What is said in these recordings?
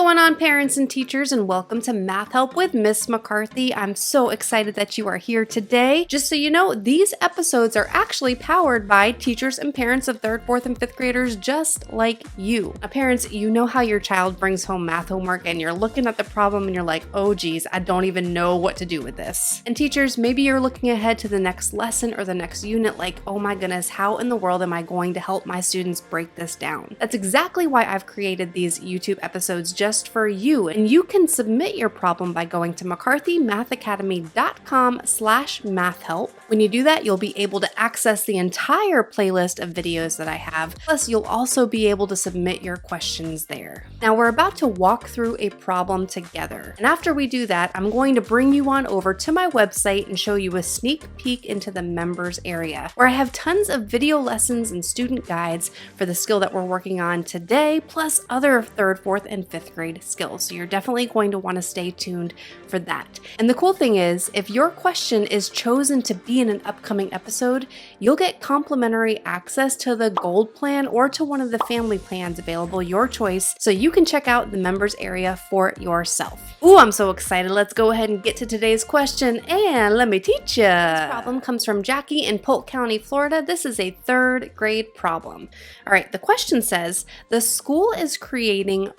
going on, parents and teachers, and welcome to Math Help with Miss McCarthy. I'm so excited that you are here today. Just so you know, these episodes are actually powered by teachers and parents of 3rd, 4th, and 5th graders just like you. Now, parents, you know how your child brings home math homework and you're looking at the problem and you're like, oh geez, I don't even know what to do with this. And teachers, maybe you're looking ahead to the next lesson or the next unit like, oh my goodness, how in the world am I going to help my students break this down? That's exactly why I've created these YouTube episodes just for you, and you can submit your problem by going to mccarthymathacademy.com/mathhelp. When you do that, you'll be able to access the entire playlist of videos that I have, plus you'll also be able to submit your questions there. Now we're about to walk through a problem together, and after we do that, I'm going to bring you on over to my website and show you a sneak peek into the members area, where I have tons of video lessons and student guides for the skill that we're working on today, plus other 3rd, 4th, and 5th grade skills. So you're definitely going to want to stay tuned for that. And the cool thing is, if your question is chosen to be in an upcoming episode, you'll get complimentary access to the gold plan or to one of the family plans available, your choice, so you can check out the members area for yourself. Ooh, I'm so excited. Let's go ahead and get to today's question and let me teach ya. This problem comes from Jackie in Polk County, Florida. This is a 3rd grade problem. All right, the question says, the school is creating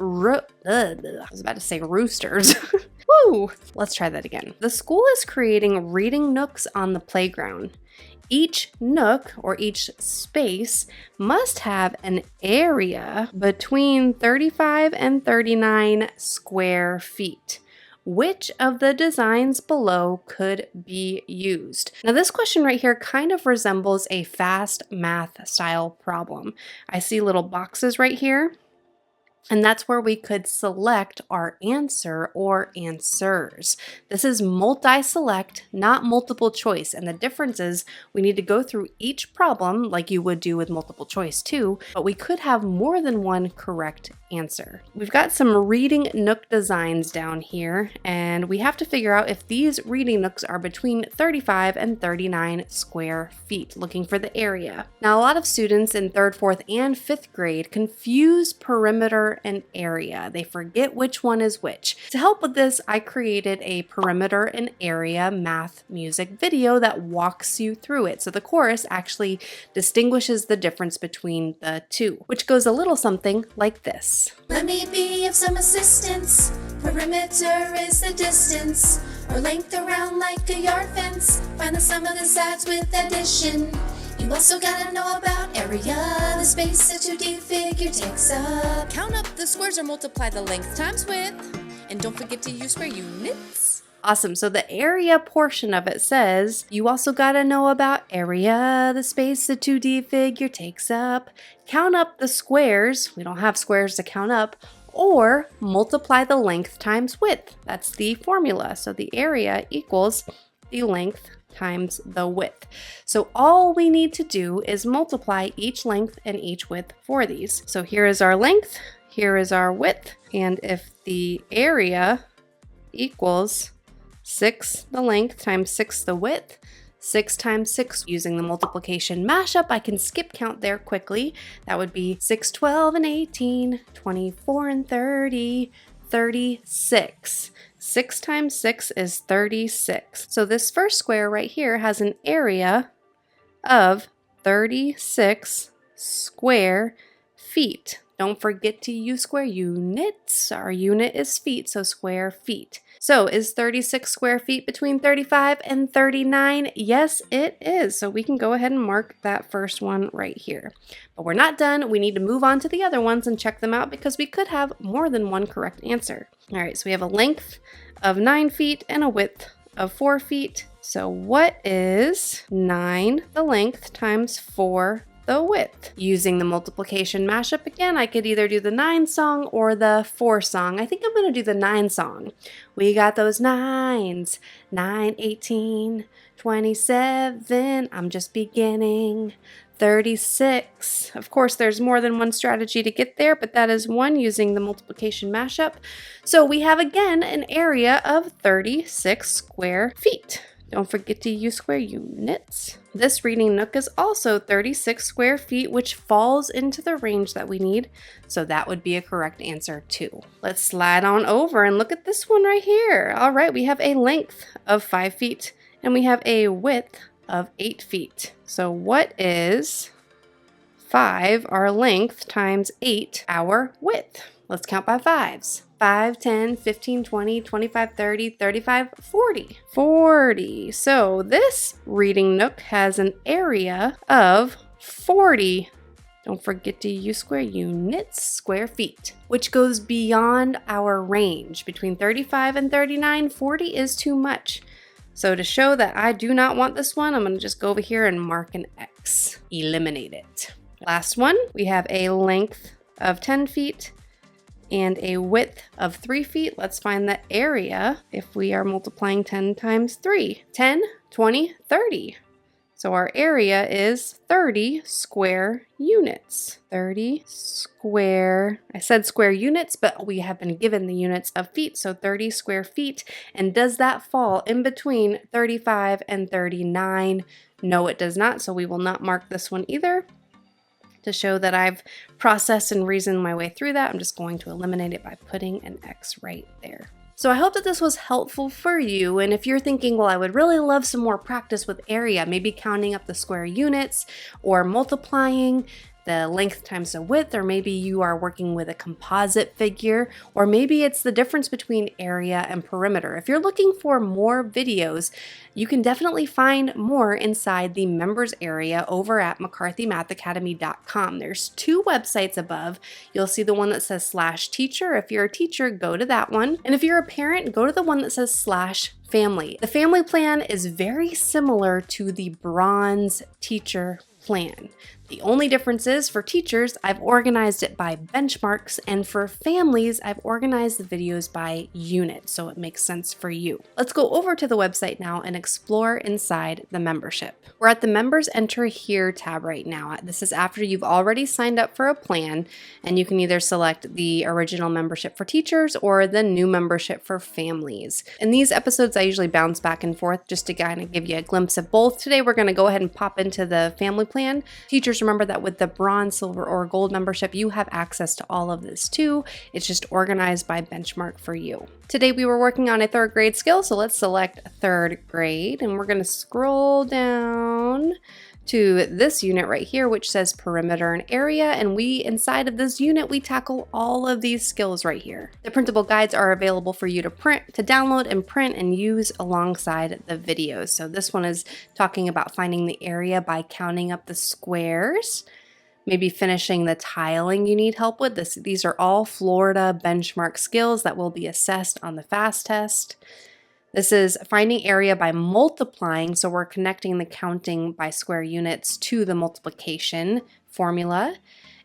I was about to say roosters. Woo! Let's try that again. The school is creating reading nooks on the playground. Each nook or each space must have an area between 35 and 39 square feet. Which of the designs below could be used? Now this question right here kind of resembles a fast math style problem. I see little boxes right here. And that's where we could select our answer or answers. This is multi-select, not multiple choice. And the difference is we need to go through each problem like you would do with multiple choice too, but we could have more than one correct answer. We've got some reading nook designs down here, and we have to figure out if these reading nooks are between 35 and 39 square feet, looking for the area. Now, a lot of students in 3rd, 4th, and 5th grade confuse perimeter and area. They forget which one is which. To help with this, I created a perimeter and area math music video that walks you through it. So the chorus actually distinguishes the difference between the two, which goes a little something like this. Let me be of some assistance. Perimeter is the distance, or length around like a yard fence. Find the sum of the sides with addition. You also gotta know about area, the space a 2D figure takes up. Count up the squares or multiply the length times width. And don't forget to use square units. Awesome. So the area portion of it says, you also gotta know about area, the space the 2D figure takes up. Count up the squares. We don't have squares to count up. Or multiply the length times width. That's the formula. So the area equals the length times the width. So all we need to do is multiply each length and each width for these. So here is our length, here is our width, and if the area equals 6 the length times 6 the width, 6 times 6, using the multiplication mashup, I can skip count there quickly. That would be 6, 12, and 18, 24, and 30, 36. 6 times 6 is 36. So this first square right here has an area of 36 square feet. Don't forget to use square units. Our unit is feet, so square feet. So is 36 square feet between 35 and 39? Yes, it is. So we can go ahead and mark that first one right here. But we're not done. We need to move on to the other ones and check them out because we could have more than one correct answer. All right, so we have a length of 9 feet and a width of 4 feet. So what is 9 the length times 4 the width? Using the multiplication mashup again, I could either do the 9 song or the 4 song. I think I'm going to do the 9 song. We got those 9s. 9, 18, 27. I'm just beginning. 36. Of course, there's more than one strategy to get there, but that is one using the multiplication mashup. So we have again an area of 36 square feet. Don't forget to use square units. This reading nook is also 36 square feet, which falls into the range that we need. So that would be a correct answer too. Let's slide on over and look at this one right here. All right, we have a length of 5 feet and we have a width of 8 feet. So what is 5, our length, times 8, our width? Let's count by fives. 5, 10, 15, 20, 25, 30, 35, 40. 40. So this reading nook has an area of 40. Don't forget to use square units, square feet, which goes beyond our range. Between 35 and 39, 40 is too much. So to show that I do not want this one, I'm going to just go over here and mark an X. Eliminate it. Last one, we have a length of 10 feet and a width of 3 feet. Let's find the area if we are multiplying 10 times 3. 10, 20, 30. So our area is 30 square units. 30 square, I said square units, but we have been given the units of feet, so 30 square feet. And does that fall in between 35 and 39? No, it does not, so we will not mark this one either. To show that I've processed and reasoned my way through that, I'm just going to eliminate it by putting an X right there. So I hope that this was helpful for you, and if you're thinking, well, I would really love some more practice with area, maybe counting up the square units or multiplying the length times the width, or maybe you are working with a composite figure, or maybe it's the difference between area and perimeter. If you're looking for more videos, you can definitely find more inside the members area over at McCarthyMathAcademy.com. There's 2 websites above. You'll see the one that says /teacher. If you're a teacher, go to that one. And if you're a parent, go to the one that says /family. The family plan is very similar to the bronze teacher plan. The only difference is for teachers, I've organized it by benchmarks, and for families, I've organized the videos by unit, so it makes sense for you. Let's go over to the website now and explore inside the membership. We're at the Members Enter Here tab right now. This is after you've already signed up for a plan, and you can either select the original membership for teachers or the new membership for families. In these episodes, I usually bounce back and forth just to kind of give you a glimpse of both. Today, we're going to go ahead and pop into the family plan. Teachers, remember that with the bronze, silver, or gold membership, you have access to all of this too. It's just organized by benchmark for you. Today we were working on a 3rd grade skill, so let's select 3rd grade, and we're going to scroll down to this unit right here, which says perimeter and area, and inside of this unit, we tackle all of these skills right here. The printable guides are available for you to download and print and use alongside the videos. So this one is talking about finding the area by counting up the squares, maybe finishing the tiling you need help with. These are all Florida benchmark skills that will be assessed on the FAST test. This is finding area by multiplying, so we're connecting the counting by square units to the multiplication formula.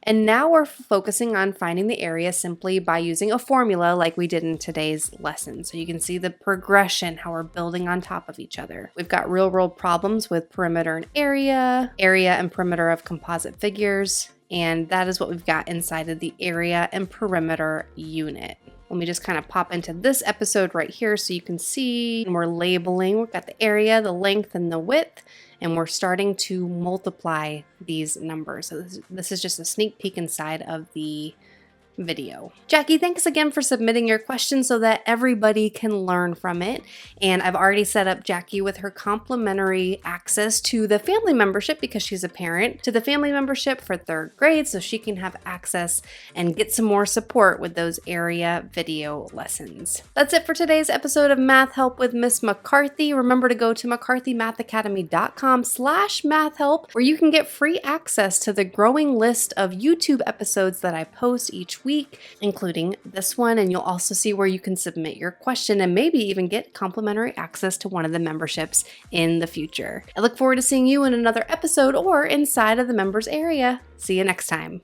And now we're focusing on finding the area simply by using a formula like we did in today's lesson. So you can see the progression, how we're building on top of each other. We've got real world problems with perimeter and area and perimeter of composite figures. And that is what we've got inside of the area and perimeter unit. Let me just kind of pop into this episode right here so you can see we're labeling. We've got the area, the length, and the width, and we're starting to multiply these numbers. So this is just a sneak peek inside of the video. Jackie, thanks again for submitting your question so that everybody can learn from it. And I've already set up Jackie with her complimentary access to the family membership because she's a parent, to the family membership for 3rd grade so she can have access and get some more support with those area video lessons. That's it for today's episode of Math Help with Miss McCarthy. Remember to go to McCarthyMathAcademy.com/mathhelp where you can get free access to the growing list of YouTube episodes that I post each week, including this one, and you'll also see where you can submit your question and maybe even get complimentary access to one of the memberships in the future. I look forward to seeing you in another episode or inside of the members area. See you next time.